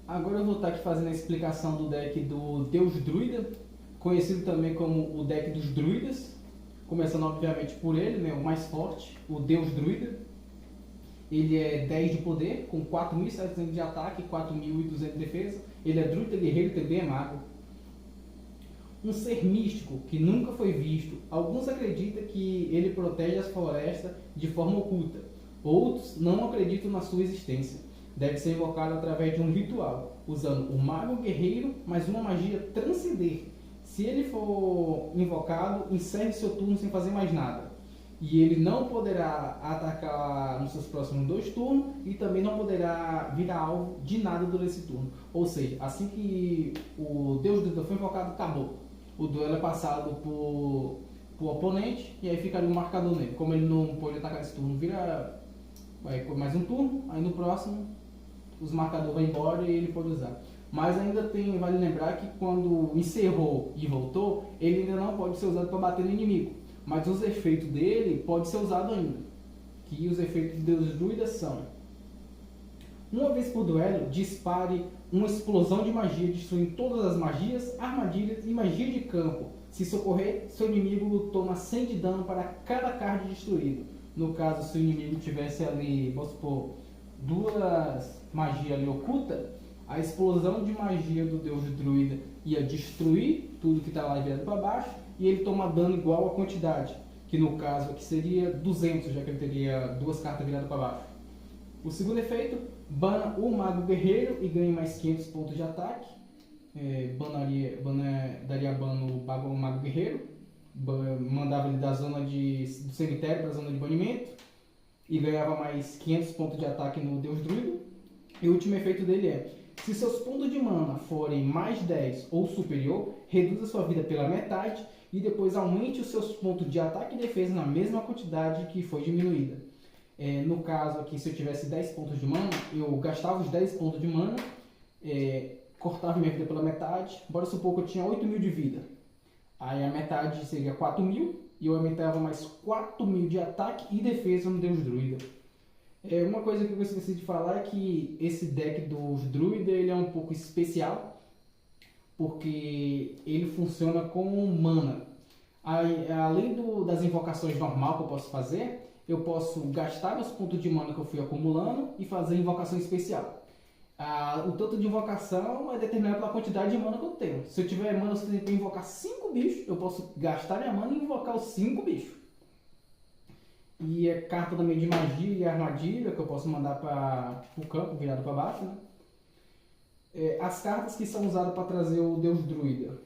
Agora eu vou estar aqui fazendo a explicação do deck do Deus Druida, conhecido também como o deck dos Druidas, começando obviamente por ele, né, o mais forte, o Deus Druida. Ele é 10 de poder, com 4.700 de ataque e 4.200 de defesa. Ele é druida, guerreiro e também é mago. Um ser místico que nunca foi visto. Alguns acreditam que ele protege as florestas de forma oculta. Outros não acreditam na sua existência. Deve ser invocado através de um ritual, usando o mago guerreiro mais uma magia transcender. Se ele for invocado, encerre seu turno sem fazer mais nada. E ele não poderá atacar nos seus próximos 2 turnos e também não poderá virar alvo de nada durante esse turno. Ou seja, assim que o Deus Druida foi invocado, acabou. O duelo é passado por oponente e aí ficaria um marcador nele. Como ele não pode atacar esse turno, vira mais um turno, aí no próximo os marcadores vão embora e ele pode usar. Mas ainda vale lembrar que quando encerrou e voltou, ele ainda não pode ser usado para bater no inimigo. Mas os efeitos dele podem ser usados ainda. Que os efeitos de Deus Druida são: uma vez por duelo, dispare uma explosão de magia, destruindo todas as magias, armadilhas e magia de campo. Se socorrer, seu inimigo toma 100 de dano para cada card destruído. No caso, se o inimigo tivesse ali, vamos supor, 2 magias ali ocultas, a explosão de magia do Deus Druida ia destruir tudo que está lá virado para baixo e ele toma dano igual à quantidade, que no caso aqui seria 200, já que ele teria 2 cartas viradas para baixo. O segundo efeito, bana o Mago Guerreiro e ganha mais 500 pontos de ataque. Daria bano ao Mago Guerreiro, mandava ele da zona do cemitério para a zona de banimento e ganhava mais 500 pontos de ataque no Deus Druida. E o último efeito dele é: se seus pontos de mana forem mais 10 ou superior, reduza sua vida pela metade e depois aumente os seus pontos de ataque e defesa na mesma quantidade que foi diminuída. No caso aqui, se eu tivesse 10 pontos de mana, eu gastava os 10 pontos de mana, cortava minha vida pela metade. Bora supor que eu tinha 8.000 de vida. Aí a metade seria 4.000 e eu aumentava mais 4.000 de ataque e defesa no Deus Druida. Uma coisa que eu esqueci de falar é que esse deck dos Druida ele é um pouco especial, porque ele funciona com mana. Além das invocações normal que eu posso fazer, eu posso gastar meus pontos de mana que eu fui acumulando e fazer invocação especial. O tanto de invocação é determinado pela quantidade de mana que eu tenho. Se eu tiver mana suficiente para invocar 5 bichos, eu posso gastar minha mana e invocar os 5 bichos. E é carta também de magia e armadilha que eu posso mandar para o campo virado para baixo, né? As cartas que são usadas para trazer o Deus Druida: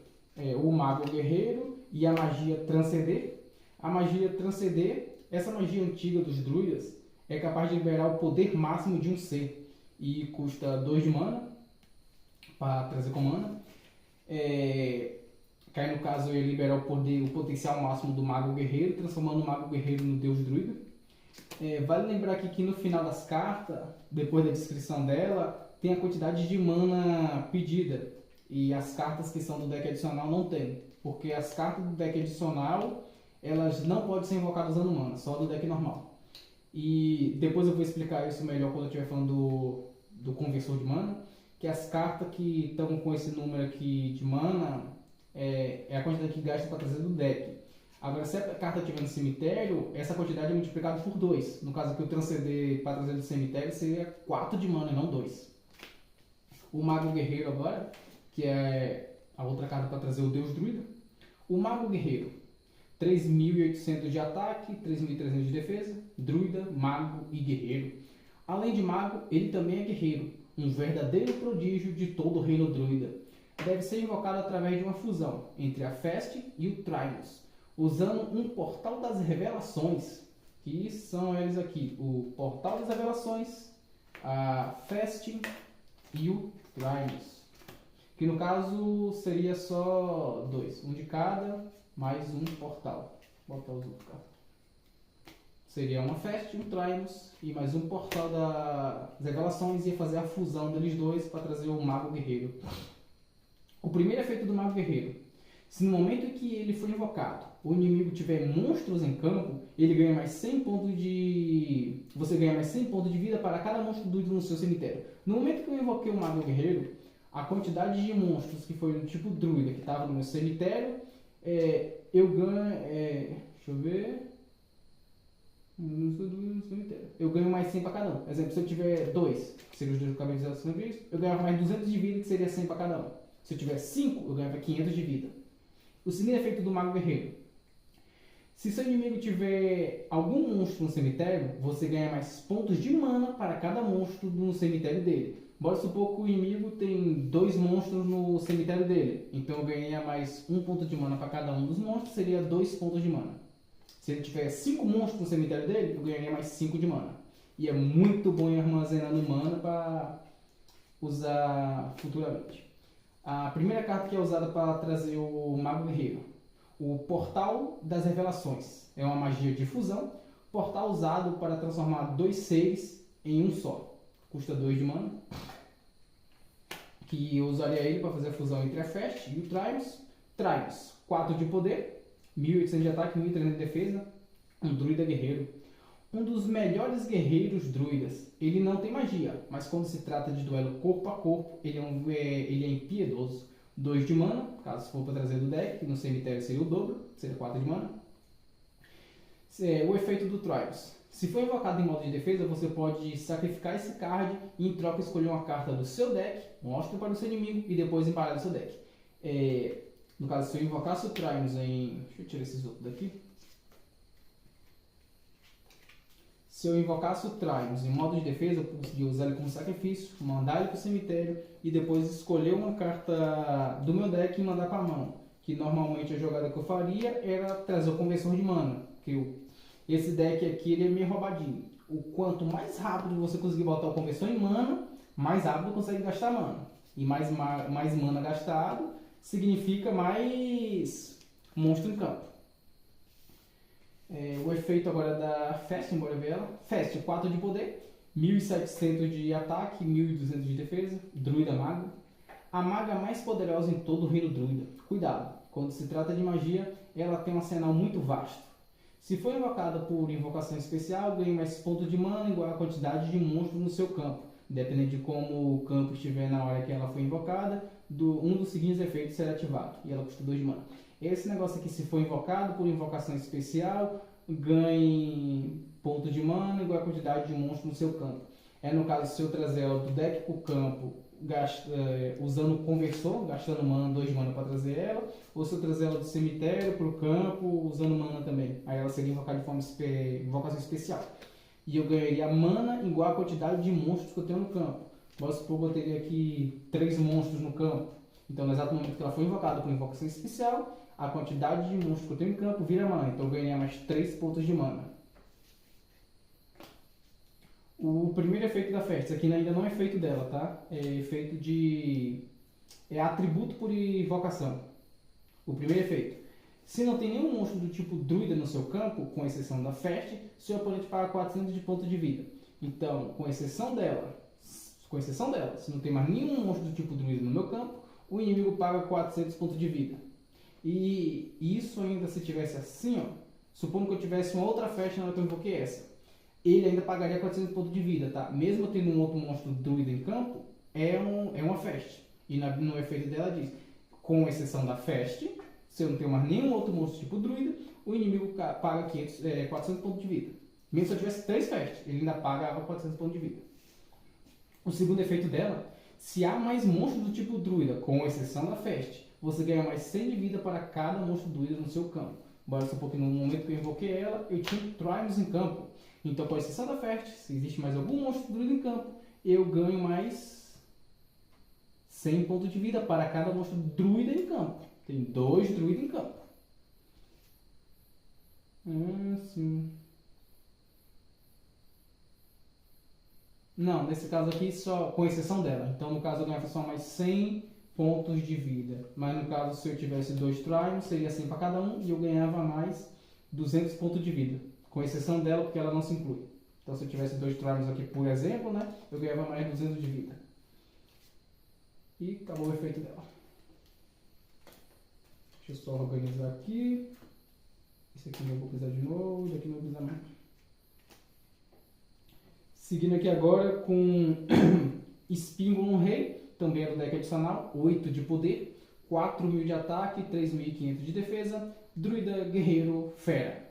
o Mago Guerreiro e a magia Transcender. A magia Transcender, essa magia antiga dos druidas, é capaz de liberar o poder máximo de um ser e custa 2 de mana para trazer com mana. Cai no caso ele liberar o potencial máximo do Mago Guerreiro, transformando o Mago Guerreiro no Deus Druida. Vale lembrar aqui que no final das cartas, depois da descrição dela, tem a quantidade de mana pedida. E as cartas que são do deck adicional não tem. Porque as cartas do deck adicional, elas não podem ser invocadas usando mana, só do deck normal. E depois eu vou explicar isso melhor quando eu estiver falando do conversor de mana. Que as cartas que estão com esse número aqui de mana é a quantidade que gasta para trazer do deck. Agora, se a carta estiver no cemitério, essa quantidade é multiplicada por 2. No caso aqui, o transcender para trazer do cemitério seria 4 de mana e não 2. O Mago Guerreiro agora, que é a outra carta para trazer o Deus Druida. O Mago Guerreiro: 3.800 de ataque, 3.300 de defesa, druida, mago e guerreiro. Além de mago, ele também é guerreiro, um verdadeiro prodígio de todo o reino druida. Deve ser invocado através de uma fusão entre a Fest e o Trimos, usando um Portal das Revelações, que são eles aqui: o Portal das Revelações, a Fest e o Trimos, que no caso seria só 2, um de cada, mais um portal. Vou botar os outros, cara. Seria uma Fest, um Trimos e mais um portal das Revelações, e ia fazer a fusão deles dois para trazer o Mago Guerreiro. O primeiro efeito do Mago Guerreiro: se no momento em que ele foi invocado, o inimigo tiver monstros em campo, ele ganha mais 100 pontos de... Você ganha mais 100 pontos de vida para cada monstro druida no seu cemitério. No momento que eu invoquei o Mago Guerreiro, a quantidade de monstros que foi do tipo druida que estava no meu cemitério, eu ganho... deixa eu ver... Eu ganho mais 100 para cada um. Por exemplo, se eu tiver 2, que seriam os 2 cavaleiros sanguíneos, eu ganho mais 200 de vida, que seria 100 para cada um. Se eu tiver 5, eu ganho 500 de vida. O seguinte efeito do Mago Guerreiro. Se seu inimigo tiver algum monstro no cemitério, você ganha mais pontos de mana para cada monstro no cemitério dele. Bora supor que o inimigo tem 2 monstros no cemitério dele. Então eu ganharia mais 1 ponto de mana para cada um dos monstros, seria 2 pontos de mana. Se ele tiver 5 monstros no cemitério dele, eu ganharia mais 5 de mana. E é muito bom ir armazenando mana para usar futuramente. A primeira carta que é usada para trazer o Mago Guerreiro. O Portal das Revelações. É uma magia de fusão. Portal usado para transformar 2 seres em um só. Custa 2 de mana. Que eu usaria ele para fazer a fusão entre a Fast e o Trials. Trials, 4 de poder. 1800 de ataque, 1300 de defesa. Um druida guerreiro. Um dos melhores guerreiros druidas. Ele não tem magia, mas quando se trata de duelo corpo a corpo, ele é impiedoso. 2 de mana, caso for para trazer do deck, que no cemitério seria o dobro, seria 4 de mana. O efeito do Trials. Se for invocado em modo de defesa, você pode sacrificar esse card e em troca escolher uma carta do seu deck, mostra para o seu inimigo e depois embaralha o seu deck. No caso, se eu invocasse o Trials em... Deixa eu tirar esses outros daqui. Se eu invocasse o Trials em modo de defesa, eu conseguia usar ele como sacrifício, mandar ele para o cemitério e depois escolher uma carta do meu deck e mandar para a mão. Que normalmente a jogada que eu faria era trazer o conversor de mana. Esse deck aqui ele é meio roubadinho. O quanto mais rápido você conseguir botar o conversor em mana, mais rápido consegue gastar mana. E mais mana gastado significa mais monstro em campo. O efeito agora da Fast, embora ver ela. Fast, 4 de poder, 1700 de ataque, 1200 de defesa, druida mago. A maga mais poderosa em todo o reino druida. Cuidado, quando se trata de magia, ela tem um arsenal muito vasto. Se for invocada por invocação especial, ganha mais pontos de mana igual a quantidade de monstros no seu campo. Dependendo de como o campo estiver na hora que ela foi invocada, um dos seguintes efeitos será ativado. E ela custa 2 de mana. Esse negócio aqui, se for invocado por invocação especial, ganhe ponto de mana igual a quantidade de monstros no seu campo. No caso, se eu trazer ela do deck para o campo, usando o conversor, gastando mana, 2 de mana para trazer ela, ou se eu trazer ela do cemitério para o campo, usando mana também. Aí ela seria invocada de forma invocação especial. E eu ganharia mana igual a quantidade de monstros que eu tenho no campo. Vamos supor que eu teria aqui 3 monstros no campo. Então, no exato momento que ela foi invocada por invocação especial, a quantidade de monstros que eu tenho em campo vira mana. Então eu ganharia mais 3 pontos de mana. O primeiro efeito da festa, aqui ainda não é efeito dela, tá? É efeito de... é atributo por invocação. O primeiro efeito. Se não tem nenhum monstro do tipo druida no seu campo, com exceção da festa, seu oponente paga 400 de ponto de vida. Então, com exceção dela, se não tem mais nenhum monstro do tipo druida no meu campo, o inimigo paga 400 pontos de vida. E isso ainda se tivesse assim, ó, supondo que eu tivesse uma outra festa na hora que eu invoquei essa, ele ainda pagaria 400 pontos de vida, tá? Mesmo tendo um outro monstro druida em campo, é uma festa. E no efeito dela diz, com exceção da festa, se eu não tenho mais nenhum outro monstro tipo druida, o inimigo paga 400 pontos de vida. Mesmo se eu tivesse 3 festas, ele ainda pagava 400 pontos de vida. O segundo efeito dela, se há mais monstros do tipo druida, com exceção da festa, você ganha mais 100 de vida para cada monstro druida no seu campo. Bora supor que no momento que eu invoquei ela, eu tinha Trials em campo. Então, com exceção da festa, se existe mais algum monstro druida em campo, eu ganho mais 100 pontos de vida para cada monstro druida em campo. Tem 2 druidas em campo. Sim. Não, nesse caso aqui, só com exceção dela. Então, no caso, eu ganhava só mais 100 pontos de vida. Mas, no caso, se eu tivesse 2 trials, seria 100 para cada um. E eu ganhava mais 200 pontos de vida. Com exceção dela, porque ela não se inclui. Então, se eu tivesse 2 trials aqui, por exemplo, né, eu ganhava mais 200 de vida. E acabou o efeito dela. Deixa eu só organizar aqui. Esse aqui eu vou precisar de novo, daqui não vou precisar mais. Seguindo aqui agora com Espíngulo Rei, também é do deck adicional, 8 de poder, 4.000 de ataque, 3.500 de defesa, Druida Guerreiro Fera.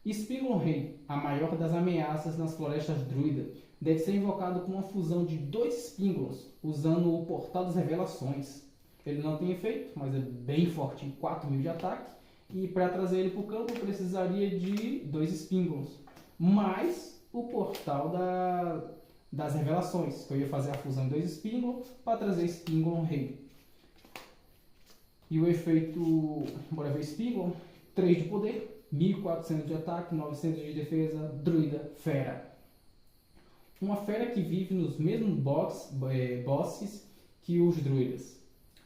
Espíngulo Rei, a maior das ameaças nas florestas druida, deve ser invocado com uma fusão de 2 espíngulos, usando o Portal das Revelações. Ele não tem efeito, mas é bem forte em 4.000 de ataque, e para trazer ele para o campo eu precisaria de 2 espíngulos, mais o Portal das Revelações, que eu ia fazer a fusão de 2 espíngulos para trazer Espíngulo Rei. E o efeito, bora ver Espíngulo, 3 de poder, 1.400 de ataque, 900 de defesa, Druida Fera. Uma fera que vive nos mesmos bosques que os druidas.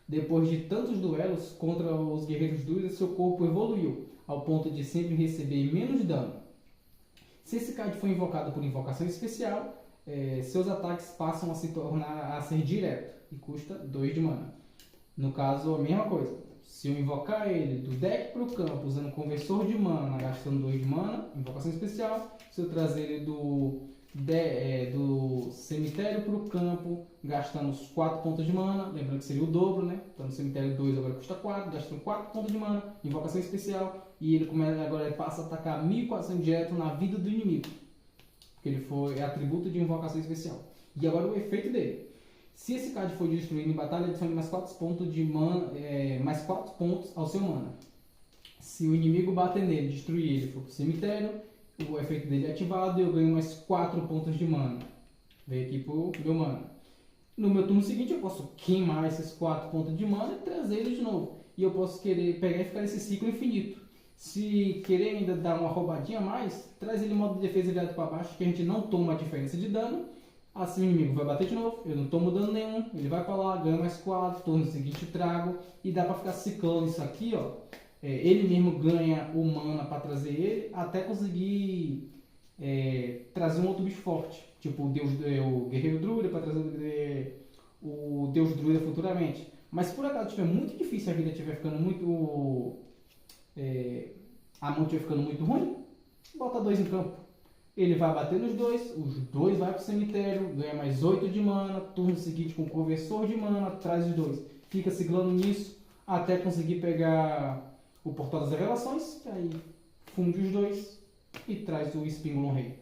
Depois de tantos duelos contra os guerreiros druidas, seu corpo evoluiu, ao ponto de sempre receber menos dano. Se esse card for invocado por invocação especial, seus ataques passam a se tornar a ser direto e custa 2 de mana. No caso, a mesma coisa. Se eu invocar ele do deck para o campo usando conversor de mana, gastando 2 de mana, invocação especial. Se eu trazer ele do cemitério para o campo, gastando os 4 pontos de mana, lembrando que seria o dobro, né? Então no cemitério 2 agora custa 4, gastando 4 pontos de mana, invocação especial, e ele agora ele passa a atacar 1.400 direto na vida do inimigo, porque ele é atributo de invocação especial. E agora o efeito dele. Se esse card for destruído em batalha, adicione mais 4 pontos de mana, mais 4 pontos ao seu mana. Se o inimigo bater nele, destruir ele, for para o cemitério, o efeito dele é ativado e eu ganho mais 4 pontos de mana. Vem aqui pro meu mana. No meu turno seguinte eu posso queimar esses 4 pontos de mana e trazer ele de novo. E eu posso querer pegar e ficar nesse ciclo infinito. Se querer ainda dar uma roubadinha a mais, traz ele em modo de defesa virado para baixo, que a gente não toma a diferença de dano. Assim o inimigo vai bater de novo, eu não tomo dano nenhum, ele vai para lá, ganha mais 4, turno seguinte trago. E dá para ficar ciclando isso aqui, ó. Ele mesmo ganha o mana para trazer ele, até conseguir trazer um outro bicho forte. Tipo o Guerreiro Druida, para trazer o Deus Druida futuramente. Mas se por acaso estiver muito difícil, a vida estiver ficando muito... a mão estiver ficando muito ruim, bota 2 em campo. Ele vai bater nos 2, os 2 vai para o cemitério, ganha mais 8 de mana, turno seguinte com conversor de mana, traz os 2. Fica ciclando nisso até conseguir pegar o Portal das Revelações, aí funde os 2 e traz o Espíngulo Rei.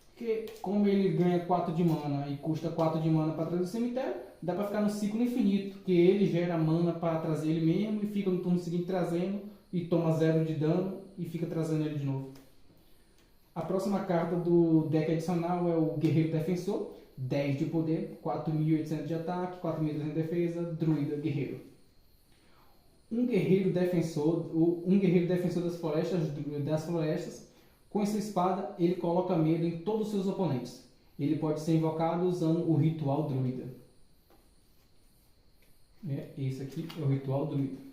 Porque como ele ganha 4 de mana e custa 4 de mana para trazer o cemitério, dá para ficar no ciclo infinito, que ele gera mana para trazer ele mesmo e fica no turno seguinte trazendo e toma 0 de dano e fica trazendo ele de novo. A próxima carta do deck adicional é o Guerreiro Defensor, 10 de poder, 4.800 de ataque, 4.300 de defesa, Druida Guerreiro. Um guerreiro defensor das florestas, com essa espada ele coloca medo em todos os seus oponentes. Ele pode ser invocado usando o Ritual Druida. Esse aqui é o Ritual Druida.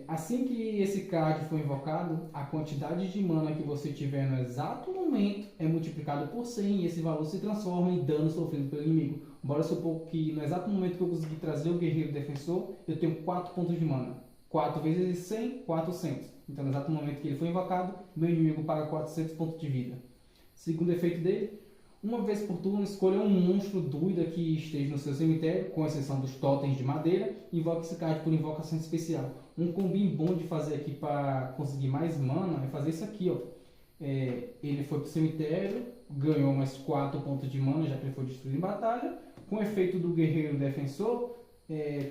Assim que esse card for invocado, a quantidade de mana que você tiver no exato momento é multiplicado por 100 e esse valor se transforma em dano sofrido pelo inimigo. Bora supor que no exato momento que eu conseguir trazer o Guerreiro Defensor, eu tenho 4 pontos de mana. 4 vezes 100, 400. Então no exato momento que ele foi invocado, meu inimigo paga 400 pontos de vida. Segundo efeito dele, uma vez por turno, escolha um monstro druida que esteja no seu cemitério, com exceção dos totens de madeira, e invoque esse card por invocação especial. Um combinho bom de fazer aqui para conseguir mais mana é fazer isso aqui, ó. Ele foi para o cemitério, ganhou mais 4 pontos de mana, já que ele foi destruído em batalha. Com o efeito do Guerreiro Defensor,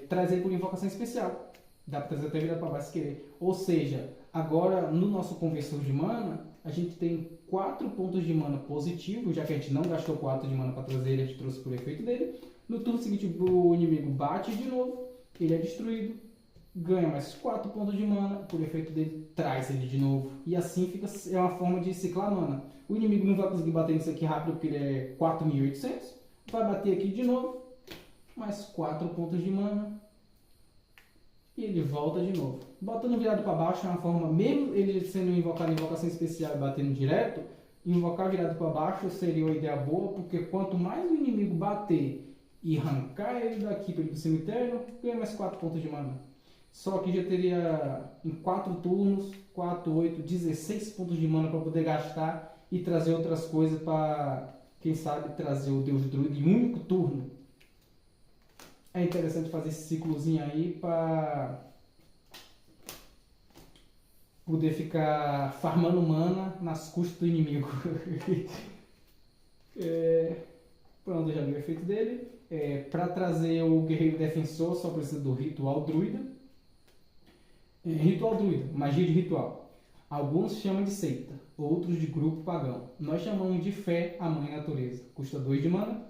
traz ele por invocação especial. Dá para trazer até virar para baixo se querer. Ou seja, agora no nosso conversor de mana, a gente tem 4 pontos de mana positivo, já que a gente não gastou 4 de mana para trazer ele, a gente trouxe por efeito dele. No turno seguinte, o inimigo bate de novo, ele é destruído, ganha mais 4 pontos de mana, por efeito dele, traz ele de novo. E assim é uma forma de ciclar mana. O inimigo não vai conseguir bater nisso aqui rápido, porque ele é 4.800. Vai bater aqui de novo, mais 4 pontos de mana. E ele volta de novo. Botando virado para baixo é uma forma, mesmo ele sendo invocado em invocação especial e batendo direto, invocar virado para baixo seria uma ideia boa, porque quanto mais o inimigo bater e arrancar ele daqui para ir para o cemitério, ganha mais 4 pontos de mana. Só que já teria em 4 turnos, 4, 8, 16 pontos de mana para poder gastar e trazer outras coisas para, quem sabe, trazer o Deus Druida em um único turno. É interessante fazer esse ciclozinho aí para poder ficar farmando mana nas custas do inimigo. Pronto, já vi o efeito dele. Para trazer o guerreiro defensor, só precisa do ritual druida. Ritual druida, magia de ritual. Alguns chamam de seita, outros de grupo pagão. Nós chamamos de fé à mãe natureza. Custa 2 de mana.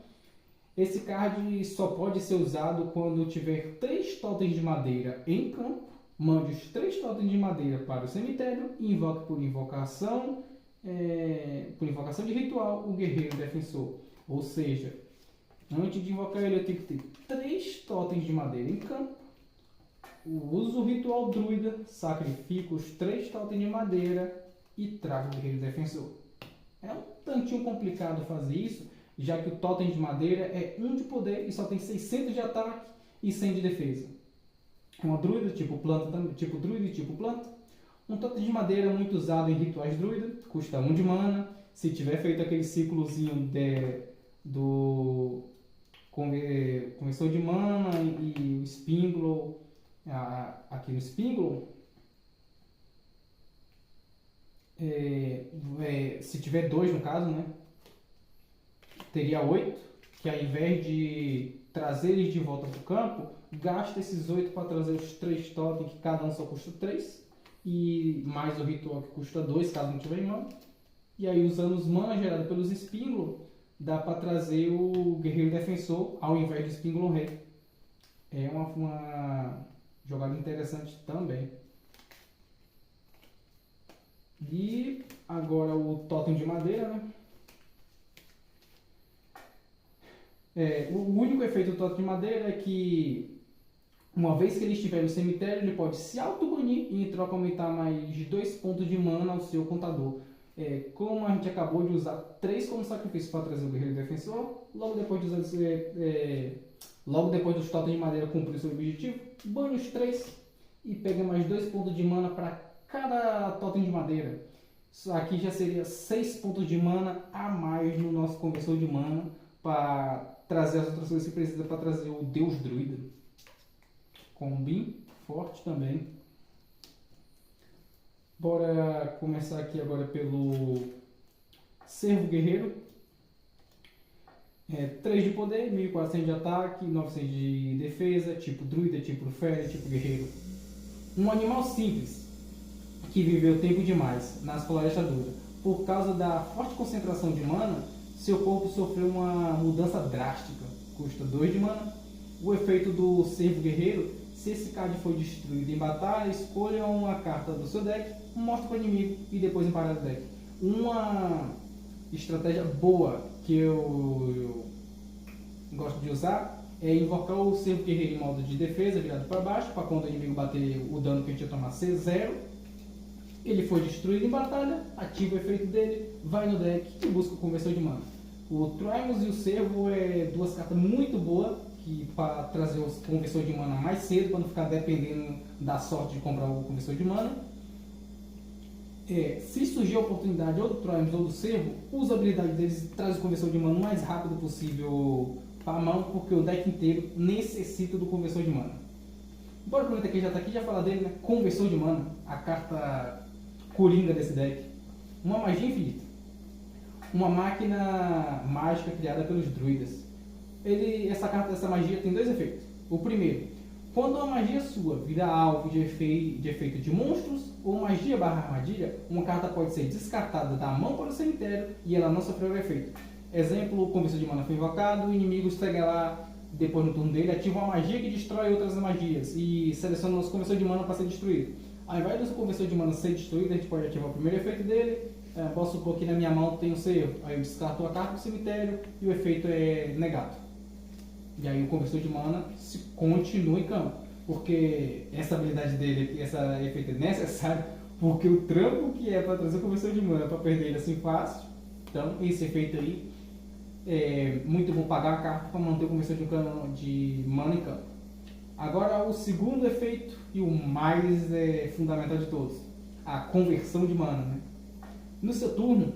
Esse card só pode ser usado quando tiver 3 totens de madeira em campo. Mande os 3 totens de madeira para o cemitério e invoque por invocação de ritual o guerreiro defensor. Ou seja, antes de invocar ele eu tenho que ter 3 totens de madeira em campo. Uso o ritual druida, sacrifico os 3 totens de madeira e trago o guerreiro defensor. É um tantinho complicado fazer isso, já que o totem de madeira é 1 de poder e só tem 600 de ataque e 100 de defesa. Uma druida tipo planta, tipo druida e tipo planta. Um totem de madeira muito usado em rituais druida, custa 1 de mana. Se tiver feito aquele ciclozinho do conversor de mana e o Spinglow, aqui no Spinglow, se tiver 2 no caso, né, teria 8, que ao invés de trazer eles de volta para o campo, gasta esses 8 para trazer os 3 totens, que cada um só custa 3, e mais o ritual que custa 2, caso não tiver em mão. E aí, usando os mana gerados pelos Spinglow, dá para trazer o guerreiro defensor ao invés do Spinglow Rei. É uma jogada interessante também. E agora o totem de madeira, né? O único efeito do totem de madeira é que, uma vez que ele estiver no cemitério, ele pode se auto-banir e em troca aumentar mais 2 pontos de mana ao seu contador. Como a gente acabou de usar 3 como sacrifício para trazer o guerreiro defensor, logo depois dos totens de madeira cumprir o seu objetivo, banhe os 3 e pega mais 2 pontos de mana para cada totem de madeira. Isso aqui já seria 6 pontos de mana a mais no nosso conversor de mana para trazer as outras coisas que precisa para trazer o Deus Druida. Combin forte também. Bora começar aqui agora pelo Servo Guerreiro. 3 de poder, 1400 de ataque, 900 de defesa, tipo druida, tipo fera, tipo guerreiro. Um animal simples, que viveu tempo demais nas florestas duras. Por causa da forte concentração de mana, seu corpo sofreu uma mudança drástica. Custa 2 de mana. O efeito do Servo Guerreiro: se esse card for destruído em batalha, escolha uma carta do seu deck, mostre para o inimigo e depois embaralhe o deck. Uma estratégia boa que eu gosto de usar é invocar o Servo Guerreiro em modo de defesa, virado para baixo, para quando o inimigo bater o dano que a gente ia tomar ser 0. Ele foi destruído em batalha, ativa o efeito dele, vai no deck e busca o conversor de mana. O Trimus e o Servo é 2 cartas muito boas para trazer os conversores de mana mais cedo, para não ficar dependendo da sorte de comprar o conversor de mana. Se surgir a oportunidade ou do Trimus ou do Servo, usa a habilidade deles e traz o conversor de mana o mais rápido possível para a mão, porque o deck inteiro necessita do conversor de mana. Bora aproveitar que já está aqui, já falar dele, né? Conversor de mana, a carta coringa desse deck. Uma magia infinita. Uma máquina mágica criada pelos druidas. Essa magia tem 2 efeitos. O primeiro: quando uma magia sua vira alvo de efeito de monstros ou magia / armadilha, uma carta pode ser descartada da mão para o cemitério e ela não sofreu efeito. Exemplo: o conversor de mana foi invocado, o inimigo chega lá depois no turno dele, ativa uma magia que destrói outras magias e seleciona o nosso conversor de mana para ser destruído. Ao invés do conversor de mana ser destruído, a gente pode ativar o primeiro efeito dele. Posso supor que na minha mão tem um servo, aí eu descarto a carta do cemitério e o efeito é negado. E aí o conversor de mana continua em campo, porque essa habilidade dele, esse efeito é necessário, porque o trampo que é para trazer o conversor de mana para perder ele assim fácil. Então esse efeito aí é muito bom pagar a carta para manter o conversor de mana em campo. Agora o segundo efeito e o mais fundamental de todos, a conversão de mana, né? No seu turno,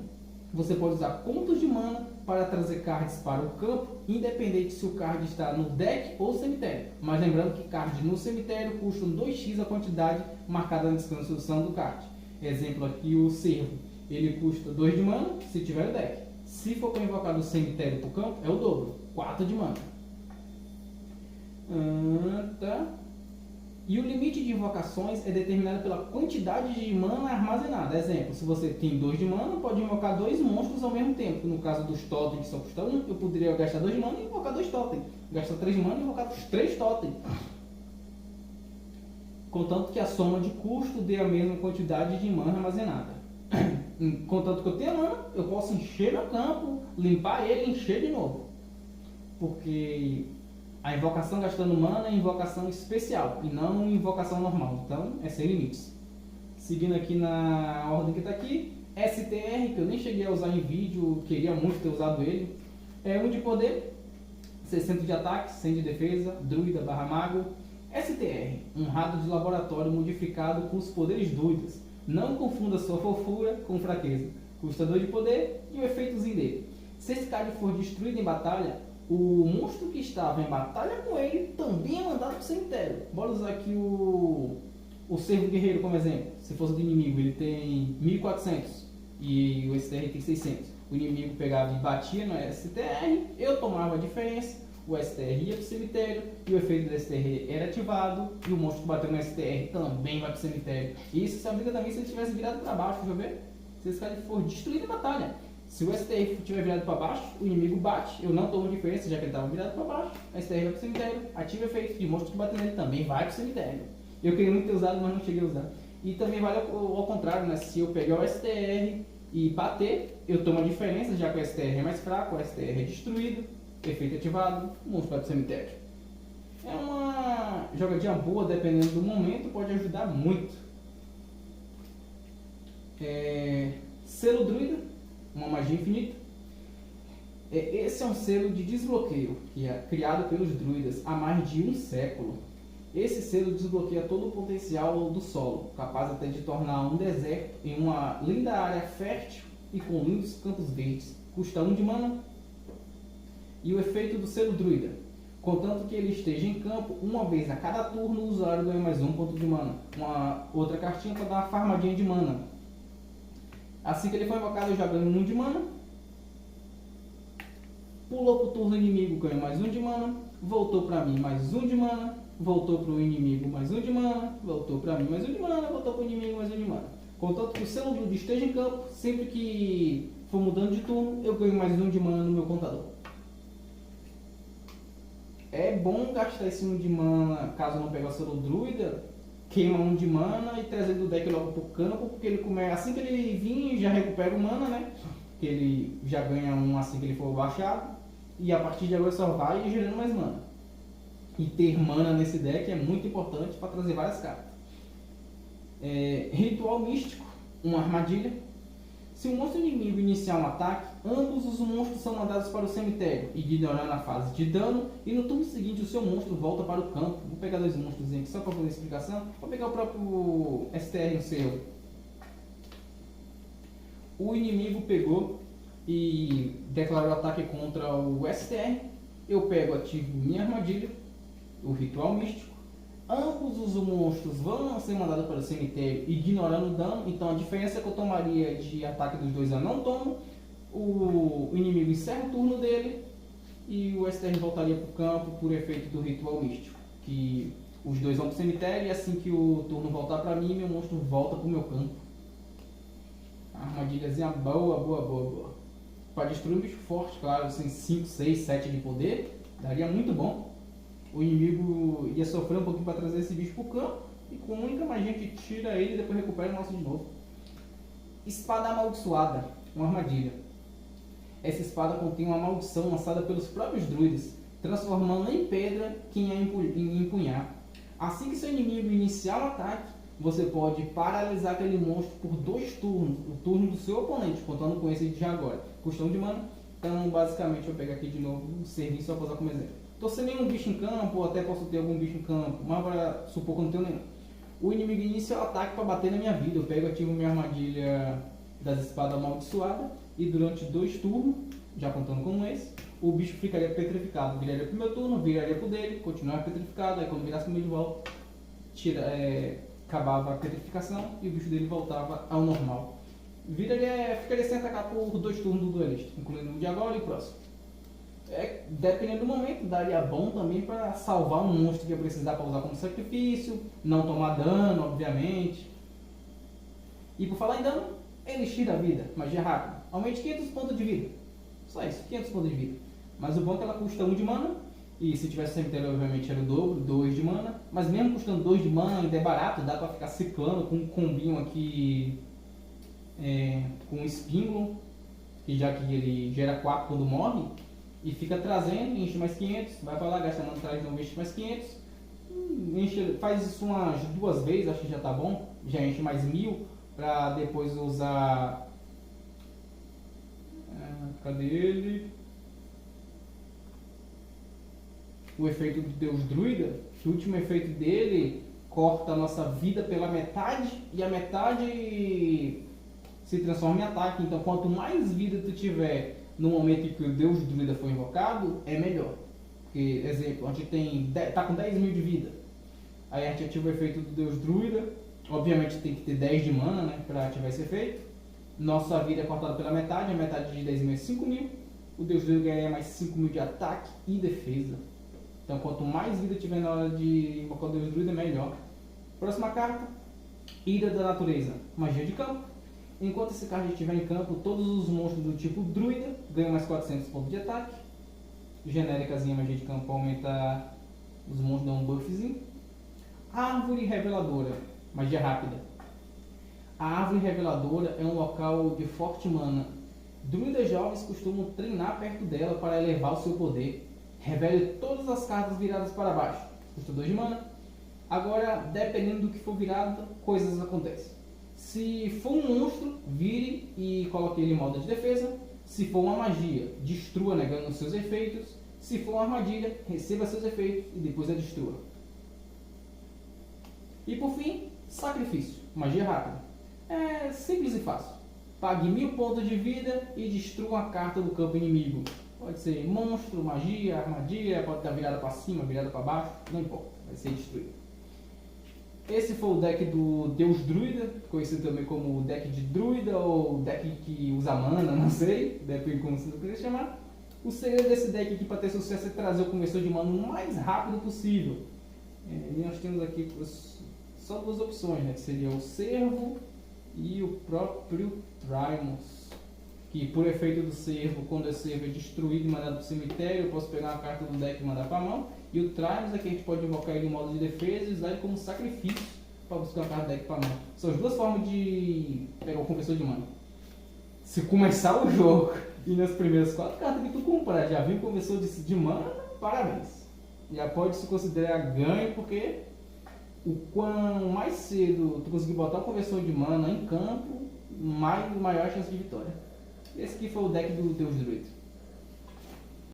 você pode usar pontos de mana para trazer cards para o campo, independente se o card está no deck ou cemitério. Mas lembrando que cards no cemitério custam 2x a quantidade marcada na descrição do card. Exemplo aqui, o Cervo. Ele custa 2 de mana se tiver no deck. Se for para invocar do cemitério para o campo, é o dobro, 4 de mana. Tá. E o limite de invocações é determinado pela quantidade de mana armazenada. Exemplo, se você tem 2 de mana, pode invocar 2 monstros ao mesmo tempo. No caso dos totens que só custa 1, eu poderia gastar 2 de mana e invocar 2 totens. Gastar 3 de mana e invocar os 3 totens. Contanto que a soma de custo dê a mesma quantidade de mana armazenada. Contanto que eu tenha mana, eu posso encher meu campo, limpar ele e encher de novo. Porque a invocação gastando mana é invocação especial e não invocação normal. Então é sem limites. Seguindo aqui na ordem que está aqui, STR, que eu nem cheguei a usar em vídeo, queria muito ter usado ele. É 1 de poder, 60 de ataque, 100 de defesa, druida / mago. STR, um rato de laboratório modificado com os poderes druidas. Não confunda sua fofura com fraqueza. Custa 2 de poder e o efeitozinho dele. Se esse card for destruído em batalha, o monstro que estava em batalha com ele também é mandado para o cemitério. Bora usar aqui o Cervo Guerreiro como exemplo. Se fosse do inimigo, ele tem 1400 e o STR tem 600. O inimigo pegava e batia no STR, eu tomava a diferença, o STR ia para o cemitério e o efeito do STR era ativado e o monstro que bateu no STR também vai para o cemitério. E isso se aplica também se ele tivesse virado para baixo, deixa eu ver? Se esse cara for destruído em batalha. Se o STR estiver virado para baixo, o inimigo bate, eu não tomo diferença, já que ele estava virado para baixo, a STR vai para o cemitério, ativa o efeito e o monstro que bate nele também vai para o cemitério. Eu queria muito ter usado, mas não cheguei a usar. E também vale ao contrário, né? Se eu pegar o STR e bater, eu tomo a diferença, já que o STR é mais fraco, o STR é destruído, efeito ativado, o monstro vai para o cemitério. É uma jogadinha boa, dependendo do momento, pode ajudar muito. Selo Druida, uma magia infinita. Esse é um selo de desbloqueio que é criado pelos druidas há mais de um século. Esse selo desbloqueia todo o potencial do solo, capaz até de tornar um deserto em uma linda área fértil e com lindos campos verdes. Custa 1 de mana. E o efeito do selo druida: contanto que ele esteja em campo uma vez a cada turno, o usuário ganha mais 1 ponto de mana. Uma outra cartinha para dar uma farmadinha de mana. Assim que ele foi invocado, eu já ganho 1 de mana. Pulou para o turno inimigo, ganho mais 1 de mana. Voltou para mim, mais 1 de mana. Voltou para o inimigo, mais 1 de mana. Voltou para mim, mais 1 de mana. Voltou para o inimigo, mais 1 de mana. Contanto que o selo druida esteja em campo, sempre que for mudando de turno, eu ganho mais 1 de mana no meu contador. É bom gastar esse 1 de mana caso não pegue o selo druida, queima 1 de mana e trazer do deck logo pro campo, porque ele começa, assim que ele vir já recupera o mana, né? Que ele já ganha 1 assim que ele for baixado, e a partir de agora só vai gerando mais mana. E ter mana nesse deck é muito importante para trazer várias cartas. Ritual Místico, uma armadilha. Se o monstro inimigo iniciar um ataque, ambos os monstros são mandados para o cemitério, ignorando a fase de dano, e no turno seguinte o seu monstro volta para o campo. Vou pegar 2 monstros aqui só para fazer a explicação. Vou pegar o próprio STR no seu. O inimigo pegou e declarou ataque contra o STR. Eu pego, ativo minha armadilha, o Ritual Místico. Ambos os monstros vão ser mandados para o cemitério ignorando o dano, então a diferença que eu tomaria de ataque dos dois eu não tomo. O inimigo encerra o turno dele e o STR voltaria para o campo por efeito do Ritual Místico. Que os dois vão para o cemitério e assim que o turno voltar para mim, meu monstro volta para o meu campo. Armadilhazinha boa. Para destruir um bicho forte, claro, assim, 5, 6, 7 de poder, daria muito bom. O inimigo ia sofrer um pouquinho para trazer esse bicho para o campo, e com a única magia que tira ele e depois recupera o nosso de novo. Espada Amaldiçoada, uma armadilha. Essa espada contém uma maldição lançada pelos próprios druidas, transformando em pedra quem a empunhar. Assim que seu inimigo iniciar o ataque, você pode paralisar aquele monstro por 2 turnos, o turno do seu oponente, contando com esse de agora. Custa 1 de mana, então basicamente eu vou pegar aqui de novo o serviço só para usar como exemplo. Tô sem nenhum bicho em campo, ou até posso ter algum bicho em campo, mas para supor que eu não tenho nenhum. O inimigo inicia o ataque para bater na minha vida. Eu pego, ativo minha armadilha das espadas amaldiçoadas e durante 2 turnos, já contando como esse, o bicho ficaria petrificado. Viraria pro meu turno, viraria pro dele, continuaria petrificado. Aí quando virasse pro meu de volta, acabava a petrificação e o bicho dele voltava ao normal. Ficaria sem atacar por 2 turnos do duelista, incluindo o de agora e o próximo. Dependendo do momento, daria bom também para salvar um monstro que ia precisar para usar como sacrifício, não tomar dano, obviamente. E por falar em dano, Elixir da Vida, magia rápida. Aumente 500 pontos de vida. Só isso, 500 pontos de vida. Mas o bom é que ela custa 1 de mana. E se tivesse cemitério, obviamente era o dobro, 2 de mana. Mas mesmo custando 2 de mana, ainda é barato, dá para ficar ciclando com um combinho aqui com Espíngulo, que já que ele gera 4 quando morre. E fica trazendo, enche mais 500, vai para lá, gasta mana, traz de novo, enche mais 500. Faz isso umas 2 vezes, acho que já tá bom. Já enche mais 1000 para depois usar. Cadê ele? O efeito do Deus Druida, que o último efeito dele corta a nossa vida pela metade e a metade se transforma em ataque. Então quanto mais vida tu tiver no momento em que o Deus Druida foi invocado, é melhor. Porque, exemplo, a gente tá com 10.000 de vida. Aí a gente ativa o efeito do Deus Druida. Obviamente tem que ter 10 de mana, né, para ativar esse efeito. Nossa vida é cortada pela metade, a metade de 10.000 é 5.000. O Deus Druida ganha mais 5.000 de ataque e defesa. Então quanto mais vida tiver na hora de invocar o Deus Druida, melhor. Próxima carta, Ira da Natureza, magia de campo. Enquanto esse card estiver em campo, todos os monstros do tipo Druida ganham mais 400 pontos de ataque. Genéricazinha magia de campo aumenta os monstros, dão um buffzinho. Árvore Reveladora, magia rápida. A Árvore Reveladora é um local de forte mana. Druidas jovens costumam treinar perto dela para elevar o seu poder. Revele todas as cartas viradas para baixo. Custa 2 de mana. Agora, dependendo do que for virado, coisas acontecem. Se for um monstro, vire e coloque ele em modo de defesa. Se for uma magia, destrua negando seus efeitos. Se for uma armadilha, receba seus efeitos e depois a destrua. E por fim, sacrifício, magia rápida. É simples e fácil. Pague 1000 pontos de vida e destrua uma carta do campo inimigo. Pode ser monstro, magia, armadilha, pode estar virada para cima, virada para baixo, não importa, vai ser destruído. Esse foi o deck do Deus Druida, conhecido também como deck de Druida ou deck que usa mana, não sei, depende de como você quiser chamar. O segredo desse deck aqui para ter sucesso é trazer o conversor de mana o mais rápido possível. E nós temos aqui só 2 opções, né, que seria o Cervo e o próprio Trimos. Que por efeito do Cervo, quando o Cervo é destruído e mandado para o cemitério, eu posso pegar uma carta do deck e mandar para a mão. E o Trimos é que a gente pode invocar ele em modo de defesa e usar ele como sacrifício para buscar uma carta do deck para a mão. São as 2 formas de pegar o conversor de mana. Se começar o jogo e nas primeiras 4 cartas que tu comprar já vir o conversor de mana, parabéns. Já pode se considerar ganho, porque o quanto mais cedo tu conseguir botar o conversor de mana em campo, maior a chance de vitória. Esse aqui foi o deck do Deus Druida.